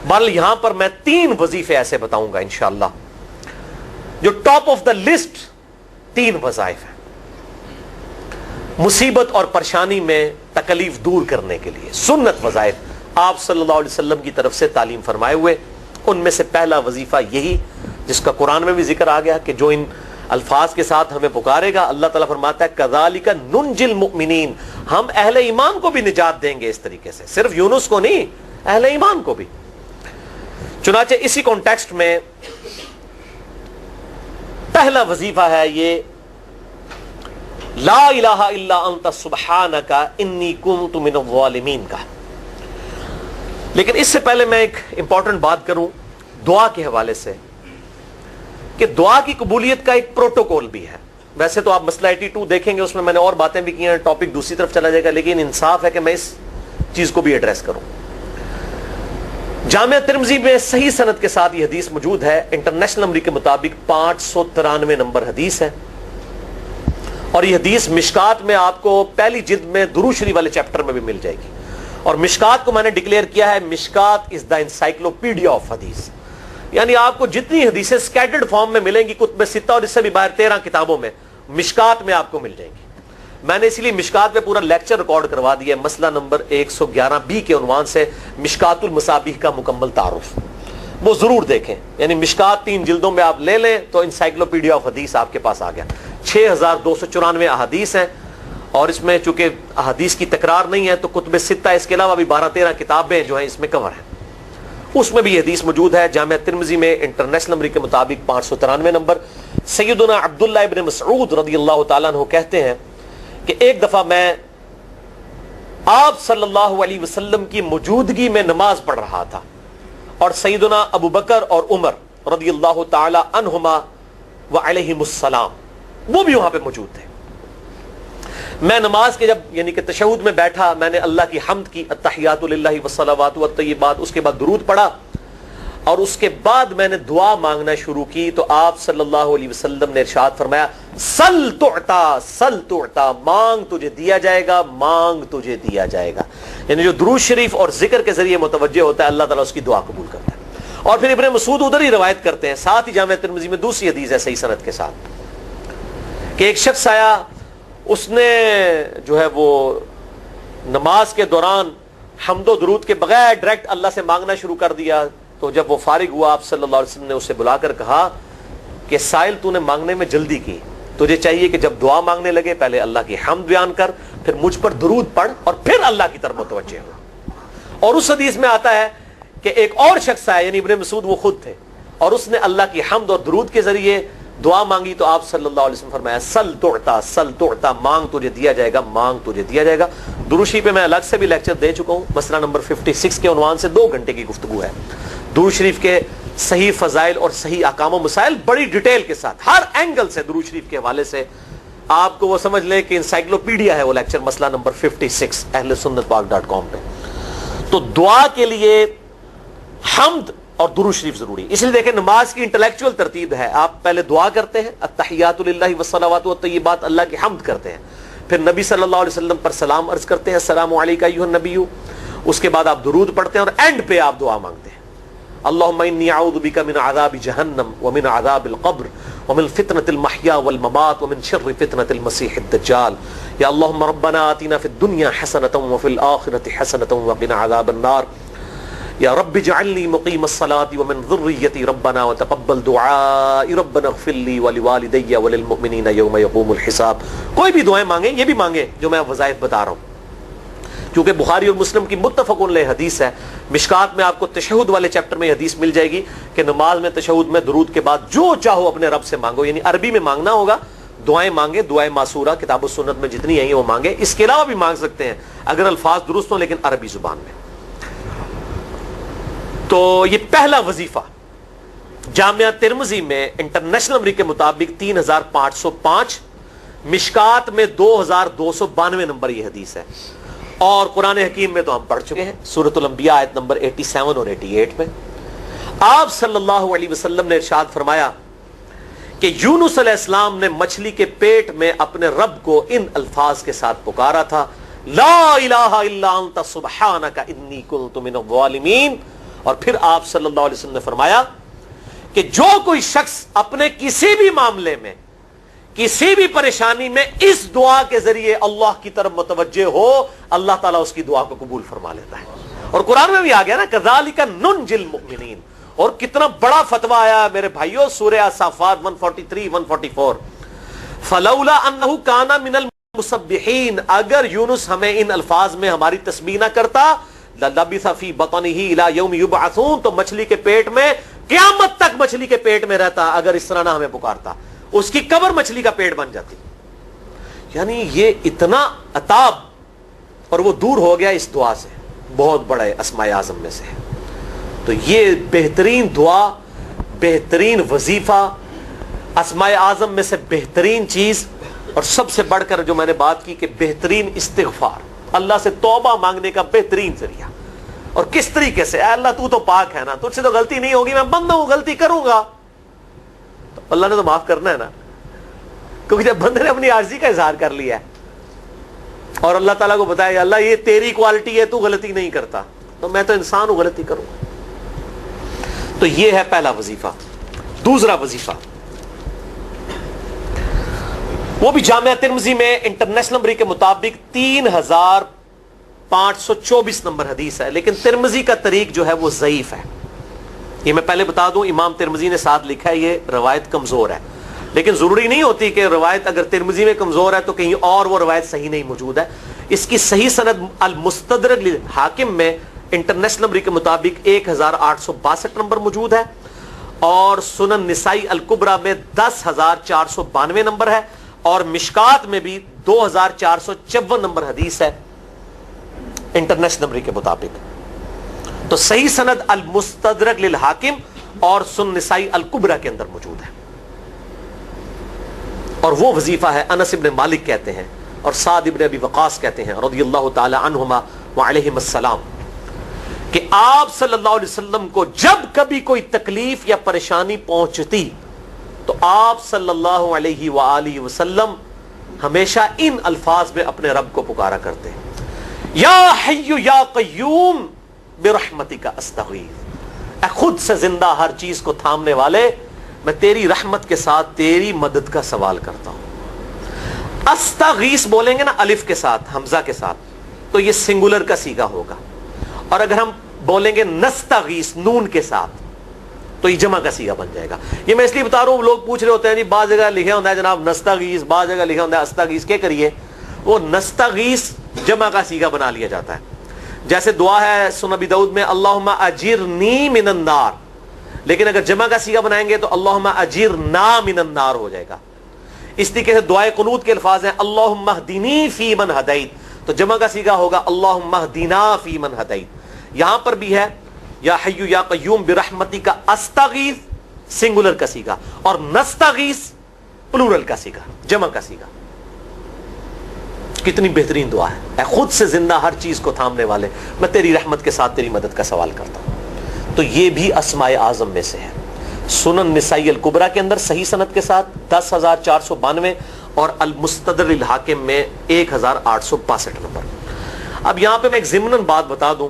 بل یہاں پر میں 3 وظیفے ایسے بتاؤں گا انشاءاللہ جو ٹاپ آف دا لسٹ 3 وظائف ہیں مصیبت اور پریشانی میں تکلیف دور کرنے کے لیے، سنت وظائف آپ صلی اللہ علیہ وسلم کی طرف سے تعلیم فرمائے ہوئے۔ ان میں سے پہلا وظیفہ یہی جس کا قرآن میں بھی ذکر آ گیا کہ جو ان الفاظ کے ساتھ ہمیں پکارے گا، اللہ تعالیٰ فرماتا ہے کذالک ننجی المؤمنین، ہم اہل ایمان کو بھی نجات دیں گے اس طریقے سے، صرف یونس کو نہیں، اہل ایمان کو بھی۔ چنانچہ اسی کانٹیکسٹ میں پہلا وظیفہ ہے یہ لا الہ الا انت سبحانک انی کنت من الظالمین کا۔ لیکن اس سے پہلے میں ایک امپورٹنٹ بات کروں دعا کے حوالے سے کہ دعا کی قبولیت کا ایک پروٹوکول بھی ہے۔ ویسے تو آپ مسئلہ 82 دیکھیں گے، اس میں میں نے اور باتیں بھی کی ہیں، ٹاپک دوسری طرف چلا جائے گا، لیکن انصاف ہے کہ میں اس چیز کو بھی ایڈریس کروں۔ جامعہ ترمذی میں صحیح سند کے ساتھ یہ حدیث موجود ہے، انٹرنیشنل نمبر کے مطابق 593 نمبر حدیث ہے، اور یہ حدیث مشکات میں آپ کو پہلی جلد میں درود شریف والے چیپٹر میں بھی مل جائے گی۔ اور مشکات کو میں نے ڈکلیئر کیا ہے مشکات از دا انسائکلوپیڈیا آف حدیث، یعنی آپ کو جتنی حدیثیں سکیٹرڈ فارم میں ملیں گی کتب ستہ اور اس سے بھی باہر 13 کتابوں میں، مشکات میں آپ کو مل جائیں گی۔ میں نے اسی لیے مشکات پہ پورا لیکچر ریکارڈ کروا دیا ہے، مسئلہ نمبر 111B کے عنوان سے مشکات المصابیح کا مکمل تعارف، وہ ضرور دیکھیں۔ یعنی مشکات 3 جلدوں میں آپ لے لیں تو انسائکلوپیڈیا آف حدیث آپ کے پاس آ گیا۔ 6294 احادیث ہیں، اور اس میں چونکہ احادیث کی تکرار نہیں ہے تو کتب ستہ اس کے علاوہ بھی 12-13 کتابیں جو ہیں اس میں کور ہیں، اس میں بھی یہ حدیث موجود ہے۔ جامعہ ترمذی میں انٹرنیشنل نمبر کے مطابق 593 نمبر۔ سیدنا عبداللہ ابن مسعود رضی اللہ تعالیٰ عنہ کہتے ہیں کہ ایک دفعہ میں آپ صلی اللہ علیہ وسلم کی موجودگی میں نماز پڑھ رہا تھا، اور سیدنا ابو بکر اور عمر رضی اللہ تعالی عنہما وعلیہم السلام وہ بھی وہاں پہ موجود تھے۔ میں نماز کے جب یعنی کہ تشہد میں بیٹھا، میں نے اللہ کی حمد کی، التحیات للہ والصلوات والطیبات، اس کے بعد درود پڑھا، اور اس کے بعد میں نے دعا مانگنا شروع کی تو آپ صلی اللہ علیہ وسلم نے ارشاد فرمایا سل تعطا سل تعطا، مانگ تجھے دیا جائے گا، مانگ تجھے دیا جائے گا۔ یعنی جو درود شریف اور ذکر کے ذریعے متوجہ ہوتا ہے اللہ تعالیٰ اس کی دعا قبول کرتا ہے۔ اور پھر ابن مسعود ادھر ہی روایت کرتے ہیں، ساتھ ہی جامعہ ترمذی میں دوسری حدیث ہے صحیح سند کے ساتھ کہ ایک شخص آیا، اس نے جو ہے وہ نماز کے دوران حمد و درود کے بغیر ڈائریکٹ اللہ سے مانگنا شروع کر دیا۔ تو جب وہ فارغ ہوا آپ صلی اللہ علیہ وسلم نے اسے بلا کر کہا کہ سائل تو نے مانگنے میں جلدی کی، تجھے چاہیے کہ جب دعا مانگنے لگے پہلے اللہ کی حمد بیان کر، پھر مجھ پر درود پڑھ، اور پھر اللہ کی طرف متوجہ ہو۔ اور اس حدیث میں آتا ہے کہ ایک اور شخص آیا، یعنی ابن مسعود وہ خود تھے، اور اس نے اللہ کی حمد اور درود کے ذریعے دعا مانگی تو آپ صلی اللہ علیہ وسلم فرمایا سل تعطا، مانگ تجھے دیا جائے گا، مانگ تجھے دیا جائے گا۔ درود شریف پہ میں الگ سے بھی لیکچر دے چکا ہوں، مسئلہ نمبر 56 کے عنوان سے 2 گھنٹے کی گفتگو ہے۔ درود شریف کے صحیح فضائل اور صحیح احکام و مسائل بڑی ڈیٹیل کے ساتھ ہر اینگل سے درود شریف کے حوالے سے آپ کو وہ سمجھ لیں کہ انسائکلوپیڈیا ہے وہ لیکچر، مسئلہ نمبر 56 اہل سنت پاک.com پہ۔ تو دعا کے لیے حمد اور درود شریف ضروری، اس لیے دیکھیں نماز کی انٹلیکچوئل ترتیب ہے، آپ پہلے دعا کرتے ہیں التحیات للہ والصلوات والطیبات، اللہ کی حمد کرتے ہیں، پھر نبی صلی اللہ علیہ وسلم پر سلام عرض کرتے ہیں السلام علیکہ ایھا النبی، اس کے بعد آپ درود پڑھتے ہیں، اور اینڈ پہ آپ دعا مانگتے ہیں اللہم انی اعوذ بک من عذاب جہنم ومن عذاب القبر ومن فتنة المحیا والممات ومن شر فتنة المسیح الدجال، یا اللہم ربنا آتنا فی الدنیا حسنة وفی الآخرة حسنة وقنا عذاب النار، یا رب اجعلنی مقیم الصلاة ومن ذریتی ربنا وتقبل دعائی ربنا اغفر لی ولوالدی وللمؤمنین یوم یقوم الحساب۔ کوئی بھی دعائیں مانگیں، یہ بھی مانگیں جو میں وظائف بتا رہا ہوں، کیونکہ بخاری اور مسلم کی متفق علیہ حدیث ہے۔ مشکات میں آپ کو تشہد والے چیپٹر میں حدیث مل جائے گی کہ نماز میں تشہد میں درود کے بعد جو چاہو اپنے رب سے مانگو، یعنی عربی میں مانگنا ہوگا، دعائیں مانگے، دعائیں معصورہ کتاب و سنت میں جتنی ہیں وہ مانگے، اس کے علاوہ بھی مانگ سکتے ہیں اگر الفاظ درست ہوں لیکن عربی زبان میں۔ تو یہ پہلا وظیفہ جامعہ ترمذی میں انٹرنیشنل نمبر کے مطابق 3505، مشکات میں 2292 نمبر یہ حدیث ہے، اور قرآن حکیم میں تو ہم پڑھ چکے ہیں سورۃ الانبیاء آیت نمبر 87 اور 88 میں آپ صلی اللہ علیہ وسلم نے ارشاد فرمایا کہ یونس علیہ السلام نے مچھلی کے پیٹ میں اپنے رب کو ان الفاظ کے ساتھ پکارا تھا لا الہ الا انت سبحانک انی کنت من الظالمین، اور پھر آپ صلی اللہ علیہ وسلم نے فرمایا کہ جو کوئی شخص اپنے کسی بھی معاملے میں کسی بھی پریشانی میں اس دعا کے ذریعے اللہ کی طرف متوجہ ہو, اللہ تعالیٰ اس کی دعا کو قبول فرما لیتا ہے. اور قرآن میں بھی آ گیا نا کذالک ننجی المؤمنین. اور کتنا بڑا فتویٰ آیا میرے بھائیوں, سورہ الصافات 143 144, فلولا انہ کان من المسبحین, اگر یونس ہمیں ان الفاظ میں ہماری تسبیح نہ کرتا, للبث فی بطنہ الی یوم یبعثون, تو مچھلی کے پیٹ میں قیامت تک مچھلی کے پیٹ میں رہتا اگر اس طرح نہ ہمیں پکارتا, اس کی قبر مچھلی کا پیٹ بن جاتی. یعنی یہ اتنا عطاب, اور وہ دور ہو گیا اس دعا سے, بہت بڑے اسماء اعظم میں سے ہے. تو یہ بہترین دعا, بہترین وظیفہ, اسماء اعظم میں سے بہترین چیز, اور سب سے بڑھ کر جو میں نے بات کی کہ بہترین استغفار, اللہ سے توبہ مانگنے کا بہترین ذریعہ. اور کس طریقے سے, اے اللہ تو تو پاک ہے نا, تجھ سے تو غلطی نہیں ہوگی, میں بندہ ہوں, غلطی کروں گا, تو اللہ نے تو معاف کرنا ہے نا, کیونکہ جب بندے نے اپنی عاجزی کا اظہار کر لیا ہے اور اللہ تعالیٰ کو بتایا اللہ یہ تیری کوالٹی ہے, تو غلطی نہیں کرتا, تو میں تو انسان ہوں, غلطی کروں. تو یہ ہے پہلا وظیفہ. دوسرا وظیفہ وہ بھی جامعہ ترمذی میں انٹرنیشنل نمبر کے مطابق 3524 نمبر حدیث ہے, لیکن ترمذی کا طریق جو ہے وہ ضعیف ہے. یہ میں پہلے بتا دوں, امام ترمذی نے ساتھ لکھا ہے یہ روایت کمزور ہے, لیکن ضروری نہیں ہوتی کہ روایت اگر ترمذی میں کمزور ہے تو کہیں اور وہ روایت صحیح نہیں موجود ہے. اس کی صحیح سند المستدرک للحاکم میں انٹرنیشنل نمبر کے مطابق 1862 نمبر موجود ہے, اور سنن نسائی الکبریٰ میں 10492 نمبر ہے, اور مشکات میں بھی 2454 نمبر حدیث ہے انٹرنیشنل نمبر کے مطابق. تو صحیح سند المستدرک للحاکم اور سنن نسائی الکبریٰ کے اندر موجود ہے. اور وہ وظیفہ ہے انس ابن مالک کہتے ہیں اور سعد ابن ابی وقاص کہتے ہیں رضی اللہ تعالی عنہما وعلیہم السلام, کہ آپ صلی اللہ علیہ وسلم کو جب کبھی کوئی تکلیف یا پریشانی پہنچتی تو آپ صلی اللہ علیہ وآلہ وسلم ہمیشہ ان الفاظ میں اپنے رب کو پکارا کرتے ہیں, یا حی یا قیوم برحمتک استغیث, اے خود سے زندہ ہر چیز کو تھامنے والے, میں تیری رحمت کے ساتھ تیری مدد کا سوال کرتا ہوں. استغیث بولیں گے نا الف کے ساتھ, حمزہ کے ساتھ, تو یہ سنگولر کا صیغہ ہوگا, اور اگر ہم بولیں گے نستغیث نون کے ساتھ تو یہ جمع کا صیغہ بن جائے گا. یہ میں اس لیے بتا رہا ہوں, لوگ پوچھ رہے ہوتے ہیں جی بعض جگہ لکھا ہوتا ہے جناب نستغیث, بعض جگہ لکھا ہوتا ہے استغیث, کیا کریے, وہ نستغیث جمع کا صیغہ بنا لیا جاتا ہے. جیسے دعا ہے سنن ابی داؤد میں اللہم اجرنی من النار, لیکن اگر جمع کا صیغہ بنائیں گے تو اللہم اجرنا من النار ہو جائے گا. اس طریقے سے دعائے قنوت کے الفاظ ہیں اللہم اہدنی فی من ہدیت, تو جمع کا صیغہ ہوگا اللہم اہدنا فی من ہدیت. یہاں پر بھی ہے یا حی یا قیوم برحمتک استغیث سنگولر کا صیغہ, اور نستغیث پلورل کا صیغہ, جمع کا صیغہ. کتنی بہترین دعا ہے, اے خود سے زندہ ہر چیز کو تھامنے والے, میں تیری رحمت کے ساتھ تیری مدد کا سوال کرتا ہوں. تو یہ بھی اسماء اعظم میں سے ہے. سنن نسائی الکبریٰ کے اندر صحیح سند کے ساتھ 10492 اور المستدرک للحاکم میں 1862 نمبر. اب یہاں پہ میں ایک ضمناً بات بتا دوں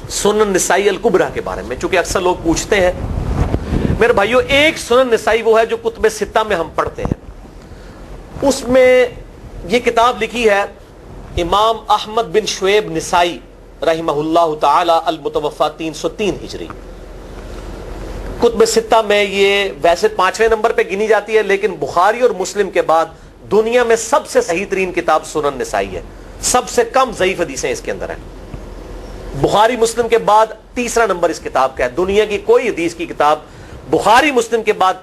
سنن نسائی الکبریٰ کے بارے میں, چونکہ اکثر لوگ پوچھتے ہیں. میرے بھائیوں, ایک سنن نسائی وہ ہے جو کتب ستہ میں ہم پڑھتے ہیں, اس میں یہ کتاب لکھی ہے امام احمد بن شعیب نسائی رحمہ اللہ تعالی المتوفی 303 ہجری. کتب ستہ میں یہ ویسے 5ویں نمبر پہ گنی جاتی ہے, لیکن بخاری اور مسلم کے بعد دنیا میں سب سے صحیح ترین کتاب سنن نسائی ہے. سب سے کم ضعیف حدیثیں اس کے اندر ہیں. بخاری مسلم کے بعد تیسرا نمبر اس کتاب کا ہے. دنیا کی کوئی حدیث کی کتاب بخاری مسلم کے بعد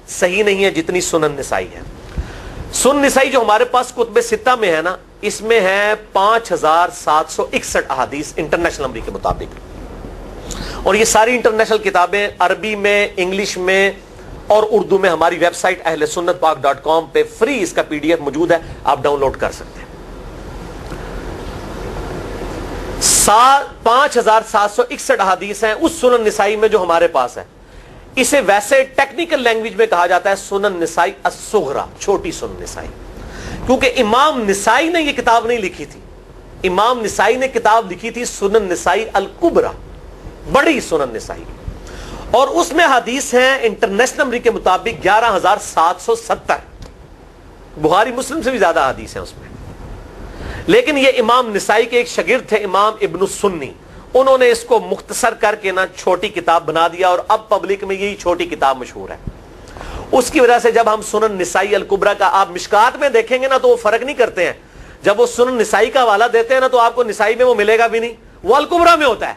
صحیح نہیں ہے جتنی سنن نسائی ہے. سنن نسائی جو ہمارے پاس کتب ستہ میں ہے نا, اس میں ہے 5761 احادیث انٹرنیشنل نمبر کے مطابق, اور یہ ساری انٹرنیشنل کتابیں عربی میں, انگلش میں اور اردو میں ہماری ویب سائٹ اہل سنت پاک.com پہ فری اس کا PDF موجود ہے, آپ ڈاؤن لوڈ کر سکتے ہیں. 5761 احادیث ہیں اس سنن نسائی میں جو ہمارے پاس ہے. اسے ویسے ٹیکنیکل لینگویج میں کہا جاتا ہے سنن نسائی الصغریٰ, چھوٹی سنن نسائی, کیونکہ امام نسائی نے یہ کتاب نہیں لکھی تھی. امام نسائی نے کتاب لکھی تھی سنن نسائی الکبریٰ, بڑی سنن نسائی، اور اس میں حدیث ہیں انٹرنیشنل نمبر کے مطابق 11,770، بخاری مسلم سے بھی زیادہ حدیث ہیں اس میں. لیکن یہ امام نسائی کے ایک شاگرد تھے امام ابن السنی، انہوں نے اس کو مختصر کر کے نا چھوٹی کتاب بنا دیا، اور اب پبلک میں یہی چھوٹی کتاب مشہور ہے. اس کی وجہ سے جب ہم سنن نسائی الکبریٰ کا آپ مشکات میں دیکھیں گے نا تو وہ فرق نہیں کرتے ہیں. جب وہ سنن نسائی کا حوالہ دیتے ہیں نا تو آپ کو نسائی میں وہ ملے گا بھی نہیں، وہ الکبریٰ میں ہوتا ہے،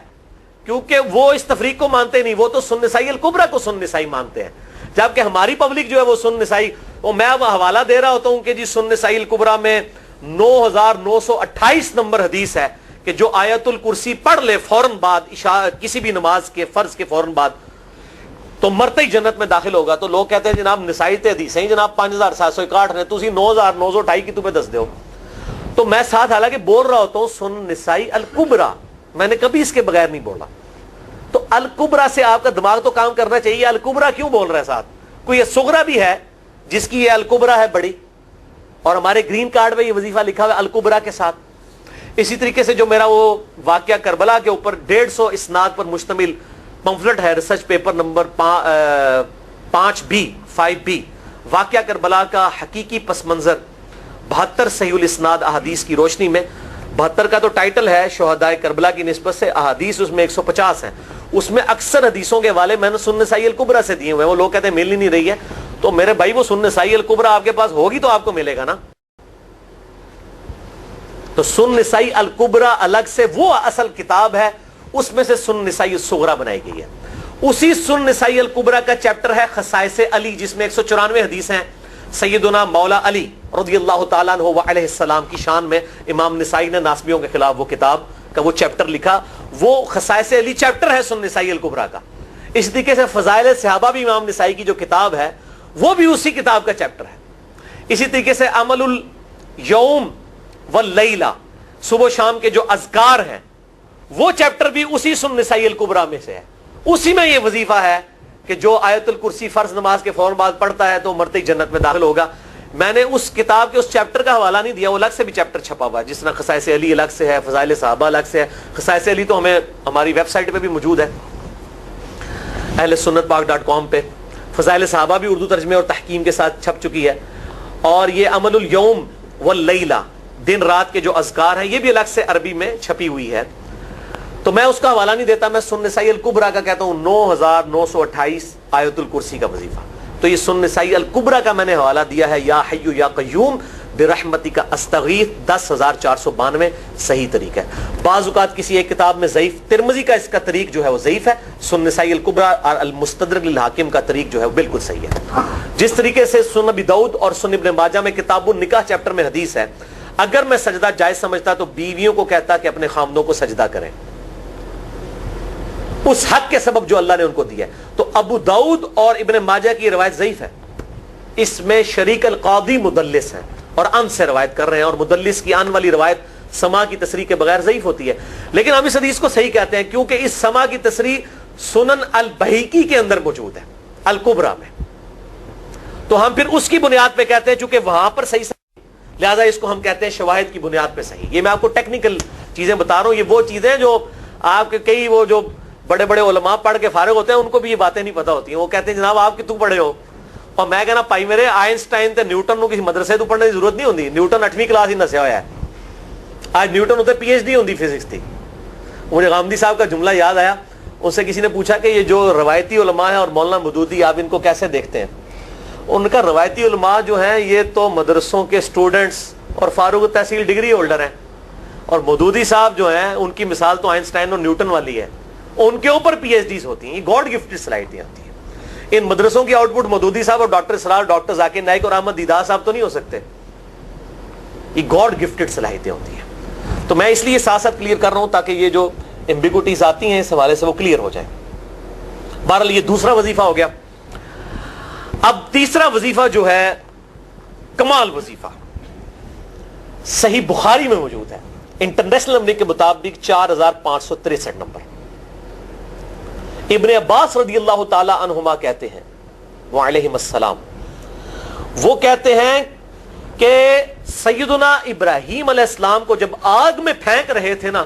کیونکہ وہ اس تفریق کو مانتے نہیں، وہ تو سنن نسائی الکبریٰ کو سنن نسائی مانتے ہیں. جبکہ ہماری پبلک جو ہے وہ سنن نسائی، وہ میں اب حوالہ دے رہا ہوتا ہوں کہ جی سنن نسائی الکبریٰ میں 9,928 نمبر حدیث ہے کہ جو آیت الکرسی پڑھ لے فوراً بعد کسی بھی نماز کے فرض کے فوراً بعد تو مرتے ہی جنت میں داخل ہوگا. تو لوگ کہتے ہیں جناب نسائی تے حدیث ہیں جناب 5,761 نے، تسی 9,928 کی تمہیں دس دیو. تو میں ساتھ حالانکہ بول رہا ہوتا ہوں سنن نسائی الکبریٰ، میں نے کبھی اس کے بغیر نہیں بولا. تو الکبریٰ سے آپ کا دماغ تو کام کرنا چاہیے، الکبریٰ کیوں بول رہا ہے ساتھ؟ کوئی یہ صغریٰ بھی ہے جس کی یہ الکبریٰ ہے بڑی، اور ہمارے گرین کارڈ میں یہ وظیفہ لکھا ہوا ہے الکبریٰ کے ساتھ. اسی طریقے سے جو میرا وہ واقعہ کربلا کے اوپر 150 اسناد پر مشتمل پمفلٹ ہے، ریسرچ پیپر نمبر 5B واقعہ کربلا کا حقیقی پس منظر 72 صحیح الاسناد احادیث کی روشنی میں. 72 کا تو ٹائٹل ہے شہدائے کربلا کی نسبت سے، احادیث اس میں 150 ہیں. اس میں اکثر حدیثوں کے حوالے میں نے سنن نسائی الکبریٰ سے دیے ہوئے ہیں. وہ لوگ کہتے ہیں مل ہی نہیں رہی ہے، تو میرے بھائی وہ سنن نسائی الکبریٰ آپ کے پاس ہوگی تو آپ کو ملے گا نا. تو سنن نسائی الکبریٰ الگ سے وہ اصل کتاب ہے، اس میں سے سنن نسائی الصغریٰ بنائی گئی ہے. اسی سنن نسائی الکبریٰ کا چیپٹر ہے خصائص علی، جس میں 194 حدیث ہیں سیدنا مولا علی رضی اللہ تعالیٰ عنہ علیہ السلام کی شان میں. امام نسائی نے ناسبیوں کے خلاف وہ کتاب کا وہ چیپٹر لکھا، وہ خصائص علی چیپٹر ہے سنن نسائی الکبریٰ کا. اس طریقے سے فضائل صحابہ بھی امام نسائی کی جو کتاب ہے وہ بھی اسی کتاب کا چیپٹر ہے. اسی طریقے سے عمل الیوم واللیلہ، صبح و شام کے جو اذکار ہیں وہ چیپٹر بھی اسی سنن نسائی الکبریٰ میں سے ہے. اسی میں یہ وظیفہ ہے کہ جو آیت الکرسی فرض نماز کے فوراً بعد پڑھتا ہے تو مرتے ہی جنت میں داخل ہوگا. میں نے اس کتاب کے اس چیپٹر کا حوالہ نہیں دیا، وہ الگ سے بھی چیپٹر چھپا ہوا ہے، جس طرح خصائص علی الگ سے ہے، فضائل صحابہ الگ سے ہے. خصائص علی تو ہمیں ہماری ویب سائٹ پہ بھی موجود ہے اہل سنت پاک.com پہ. فضائل صحابہ بھی اردو ترجمے اور تحکیم کے ساتھ چھپ چکی ہے. اور یہ عمل الیوم واللیلہ، دن رات کے جو اذکار ہیں، یہ بھی الگ سے عربی میں چھپی ہوئی ہے. تو میں اس کا حوالہ نہیں دیتا، میں سنن نسائی الکبریٰ کا کہتا ہوں 9,928 آیت الکرسی کا وظیفہ. تو یہ سنن نسائی الکبریٰ کا میں نے حوالہ دیا ہے، یا حی یا قیوم برحمتک استغیث 10,492 صحیح طریق ہے. بعض اوقات کسی ایک کتاب میں ضعیف، ترمذی کا اس کا طریق جو ہے وہ ضعیف ہے. سنن نسائی الکبریٰ اور المستدرک للحاکم کا طریق جو ہے وہ بالکل صحیح ہے. جس طریقے سے سنن ابی داؤد اور سنن ابن ماجہ میں کتاب النکاح چیپٹر میں حدیث ہے، اگر میں سجدہ جائز سمجھتا تو بیویوں کو کہتا کہ اپنے خامدوں کو سجدہ کریں اس حق کے سبب جو اللہ نے ان کو دیا ہے. تو ابو داؤد اور ابن ماجہ کی روایت ضعیف ہے، اس میں شریک القاضی مدلس ہیں اور ان سے روایت کر رہے ہیں، اور مدلس کی ان والی روایت سما کی تصریح کے بغیر ضعیف ہوتی ہے. لیکن ہم اس حدیث کو صحیح کہتے ہیں کیونکہ اس سما کی تصریح سنن البہیقی کے اندر موجود ہے الکبریٰ میں. تو ہم پھر اس کی بنیاد پہ کہتے ہیں چونکہ وہاں پر صحیح، لہذا اس کو ہم کہتے ہیں شواہد کی بنیاد پہ صحیح. یہ میں آپ کو ٹیکنیکل چیزیں بتا رہا ہوں، یہ وہ چیزیں جو آپ کے کئی وہ جو بڑے بڑے علماء پڑھ کے فارغ ہوتے ہیں ان کو بھی یہ باتیں نہیں پتہ ہوتی ہیں. وہ کہتے ہیں جناب آپ کی تو پڑھے ہو، اور میں کہنا پائی میرے آئنسٹائن تے نیوٹن کو کسی مدرسے تو پڑھنے کی ضرورت نہیں ہوتی. نیوٹن 8ویں کلاس ہی نسیا ہوا ہے، آج نیوٹن ہوتے PhD ہوتی فزکس تھی. مجھے غامدی صاحب کا جملہ یاد آیا، ان سے کسی نے پوچھا کہ یہ جو روایتی علماء ہیں اور مولانا مودودی آپ ان کو کیسے دیکھتے ہیں؟ ان کا روایتی علماء جو ہیں یہ تو مدرسوں کے اسٹوڈنٹس اور فاروق تحصیل ڈگری ہولڈر ہیں، اور مودودی صاحب جو ہیں ان کی مثال تو آئنسٹائن اور نیوٹن والی ہے، ان کے اوپر PhDs ہوتی ہیں. یہ گاڈ گفٹڈ صلاحیتیں ہوتی ہیں. ان مدرسوں کی آؤٹ پٹ مودودی صاحب اور ڈاکٹر اسرار، ڈاکٹر ذاکر نائک اور احمد دیدار صاحب تو نہیں ہو سکتے. یہ گاڈ گفٹڈ صلاحیتیں ہوتی ہیں. تو میں اس لیے ساتھ ساتھ کلیئر کر رہا ہوں تاکہ یہ جو ایمبیگوٹیز آتی ہیں اس حوالے سے وہ کلیئر ہو جائے. بہرحال یہ دوسرا وظیفہ ہو گیا. اب تیسرا وظیفہ جو ہے کمال وظیفہ، صحیح بخاری میں موجود ہے، انٹرنیشنل نمبر کے مطابق 4,563 نمبر. ابن عباس رضی اللہ تعالی عنہما کہتے ہیں وعلیہم السلام، وہ کہتے ہیں کہ سیدنا ابراہیم علیہ السلام کو جب آگ میں پھینک رہے تھے نا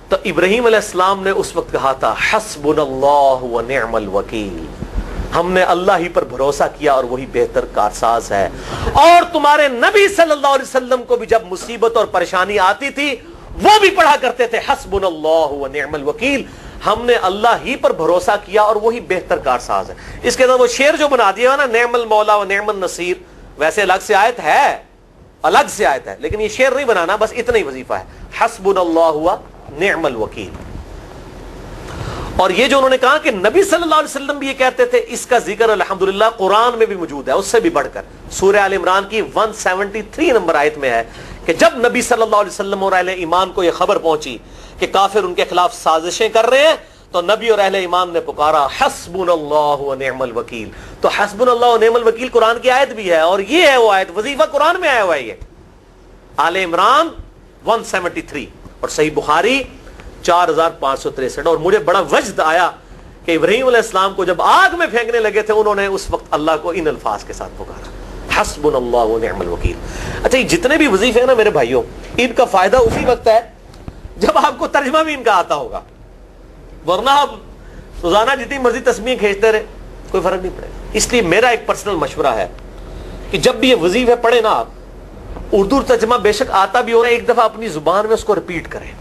تو ابراہیم علیہ السلام نے اس وقت کہا تھا حسبنا اللہ و نعم الوکیل، ہم نے اللہ ہی پر بھروسہ کیا اور وہی بہتر کارساز ہے. اور تمہارے نبی صلی اللہ علیہ وسلم کو بھی جب مصیبت اور پریشانی آتی تھی وہ بھی پڑھا کرتے تھے حسبنا اللہ و نعم الوکیل، ہم نے اللہ ہی پر بھروسہ کیا اور وہی بہتر کارساز ہے. اس کے بعد وہ شعر جو بنا دیا نا نعم المولا و نعم النصیر، ویسے الگ سے آیت ہے، الگ سے آیت ہے، لیکن یہ شعر نہیں بنانا، بس اتنا ہی وظیفہ ہے حسبنا اللہ و نعم الوکیل. اور یہ جو انہوں نے کہا کہ نبی صلی اللہ علیہ وسلم بھی یہ کہتے تھے، اس کا ذکر الحمدللہ قرآن میں بھی موجود ہے، اس سے بھی بڑھ کر سورہ آل عمران کی 173 نمبر آیت میں ہے کہ جب نبی صلی اللہ علیہ وسلم اور اہل ایمان کو یہ خبر پہنچی کہ کافر ان کے خلاف سازشیں کر رہے ہیں، تو نبی اور اہل ایمان نے پکارا حسبنا اللہ و نعم الوکیل. تو حسبنا اللہ و نعم الوکیل قرآن کی آیت بھی ہے، اور یہ ہے وہ آیت، وظیفہ قرآن میں آیا ہوا ہے یہ آل عمران 173 اور صحیح بخاری 4563. اور مجھے بڑا وجد آیا کہ ابراہیم علیہ السلام کو جب آگ میں پھینکنے لگے تھے انہوں نے اس وقت اللہ کو ان الفاظ کے ساتھ پکارا حسبنا اللہ و نعم الوکیل. اچھا یہ جتنے بھی وظیفے ہیں نا میرے بھائیوں، ان کا فائدہ اسی وقت ہے جب آپ کو ترجمہ بھی ان کا آتا ہوگا، ورنہ آپ روزانہ جتنی مرضی تسبیح کھینچتے رہے کوئی فرق نہیں پڑے گا. اس لیے میرا ایک پرسنل مشورہ ہے کہ جب بھی یہ وظیفے پڑھے نا آپ، اردو ترجمہ بے شک آتا بھی ہو رہا ہے، ایک دفعہ اپنی زبان میں اس کو ریپیٹ کریں.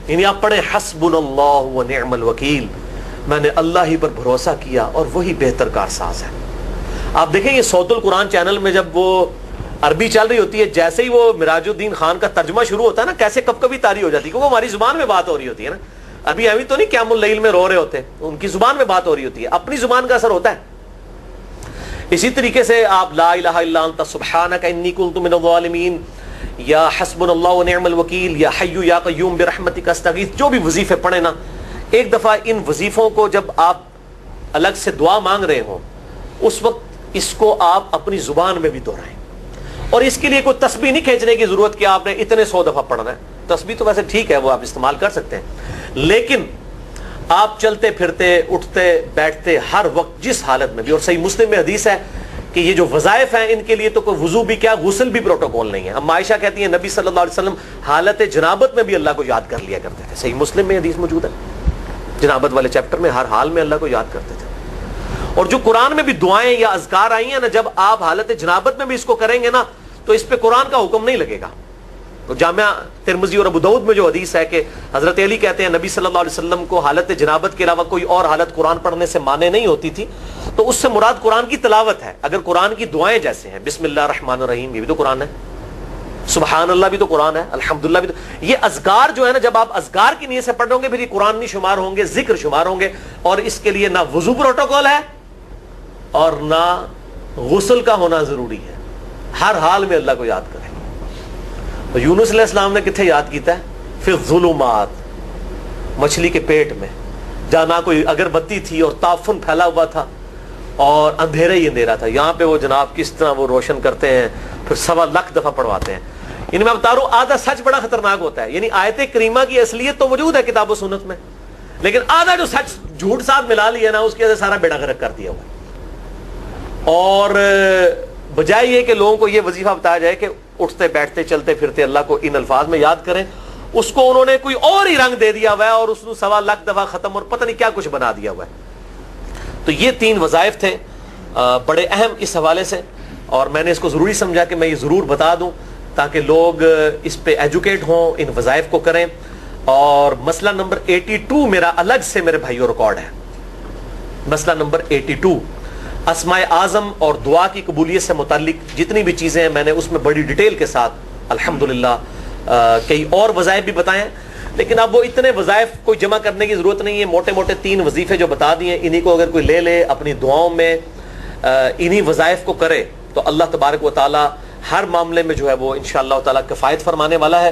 یعنی آپ پڑھیں حسبنا اللہ و نعم الوکیل، میں نے اللہ ہی پر بھروسہ کیا اور وہی بہتر کارساز ہے. آپ دیکھیں یہ صوت القرآن چینل میں جب وہ عربی چل رہی ہوتی ہے، جیسے ہی وہ مراج الدین خان کا ترجمہ شروع ہوتا ہے نا، کیسے کب کبھی تاری ہو جاتی ہے، کیونکہ ہماری زبان میں بات ہو رہی ہوتی ہے نا. ابھی تو نہیں قیام اللیل میں رو رہے ہوتے، ان کی زبان میں بات ہو رہی ہوتی ہے، اپنی زبان کا اثر ہوتا ہے. اسی طریقے سے آپ لا الہ الا انت سبحانک انی کنت من الظالمین، یا حسبنا اللہ و نعم الوکیل، یا حی یا قیوم برحمتک استغیث، جو بھی وظیفے پڑھیں نا، ایک دفعہ ان وظیفوں کو جب آپ الگ سے دعا مانگ رہے ہوں اس وقت اس کو آپ اپنی زبان میں بھی دہرائیں. اور اس کے لیے کوئی تسبیح نہیں کھینچنے کی ضرورت کہ آپ نے اتنے 100 دفعہ پڑھنا ہے. تسبیح تو ویسے ٹھیک ہے، وہ آپ استعمال کر سکتے ہیں، لیکن آپ چلتے پھرتے اٹھتے بیٹھتے ہر وقت جس حالت میں بھی، اور صحیح مسلم میں حدیث ہے کہ یہ جو وظائف ہیں ان کے لیے تو کوئی وضو بھی کیا غسل بھی پروٹوکول نہیں ہے. اب عائشہ کہتی ہیں نبی صلی اللہ علیہ وسلم حالت جنابت میں بھی اللہ کو یاد کر لیا کرتے تھے. صحیح مسلم میں حدیث موجود ہے، جنابت والے چیپٹر میں ہر حال میں اللہ کو یاد کرتے تھے. اور جو قرآن میں بھی دعائیں یا اذکار آئی ہیں نا، جب آپ حالت جنابت میں بھی اس کو کریں گے نا تو اس پہ قرآن کا حکم نہیں لگے گا. تو جامعہ ترمذی اور ابو داؤد میں جو حدیث ہے کہ حضرت علی کہتے ہیں نبی صلی اللہ علیہ وسلم کو حالت جنابت کے علاوہ کوئی اور حالت قرآن پڑھنے سے مانے نہیں ہوتی تھی، تو اس سے مراد قرآن کی تلاوت ہے. اگر قرآن کی دعائیں جیسے ہیں بسم اللہ الرحمن الرحیم، یہ بھی تو قرآن ہے، سبحان اللہ بھی تو قرآن ہے، الحمدللہ بھی تو، یہ اذکار جو ہے نا جب آپ اذکار کی نیت سے پڑھ رہے ہوں گے پھر یہ قرآن نہیں شمار ہوں گے، ذکر شمار ہوں گے. اور اس کے لیے نہ وضو پروٹوکول ہے اور نہ غسل کا ہونا ضروری ہے، ہر حال میں اللہ کو یاد کریں. تو یونس علیہ السلام نے کتنے یاد کیتا ہے؟ پھر الظلمات، مچھلی کے پیٹ میں، جہاں نہ کوئی اگربتی تھی اور تعفن پھیلا ہوا تھا اور اندھیرا ہی اندھیرا تھا. یہاں پہ وہ جناب کس طرح وہ روشن کرتے ہیں، پھر 1.25 دفعہ پڑھواتے ہیں. یعنی میں بتا رہا ہوں آدھا سچ بڑا خطرناک ہوتا ہے. یعنی آیت کریمہ کی اصلیت تو موجود ہے کتاب و سنت میں، لیکن آدھا جو سچ جھوٹ ساتھ ملا لیا نا اس کی وجہ سے سارا بیڑا غرق کر دیا ہوا. اور بجائے یہ کہ لوگوں کو یہ وظیفہ بتایا جائے کہ اٹھتے بیٹھتے چلتے پھرتے اللہ کو ان الفاظ میں یاد کریں، اس کو انہوں نے کوئی اور ہی رنگ دے دیا ہوا ہے اور اس نے 1.25 دفعہ ختم اور پتہ نہیں کیا کچھ بنا دیا ہوا ہے. تو یہ 3 وظائف تھے بڑے اہم اس حوالے سے، اور میں نے اس کو ضروری سمجھا کہ میں یہ ضرور بتا دوں تاکہ لوگ اس پہ ایجوکیٹ ہوں، ان وظائف کو کریں. اور مسئلہ نمبر 82 میرا الگ سے میرے بھائیوں ریکارڈ ہے. مسئلہ نمبر 82 اسماء اعظم اور دعا کی قبولیت سے متعلق جتنی بھی چیزیں ہیں میں نے اس میں بڑی ڈیٹیل کے ساتھ الحمدللہ کئی اور وظائف بھی بتائے ہیں، لیکن اب وہ اتنے وظائف کوئی جمع کرنے کی ضرورت نہیں ہے. موٹے موٹے 3 وظیفے جو بتا دیے انہی کو اگر کوئی لے لے اپنی دعاؤں میں انہی وظائف کو کرے تو اللہ تبارک و تعالی ہر معاملے میں جو ہے وہ انشاءاللہ تعالی کفایت فرمانے والا ہے.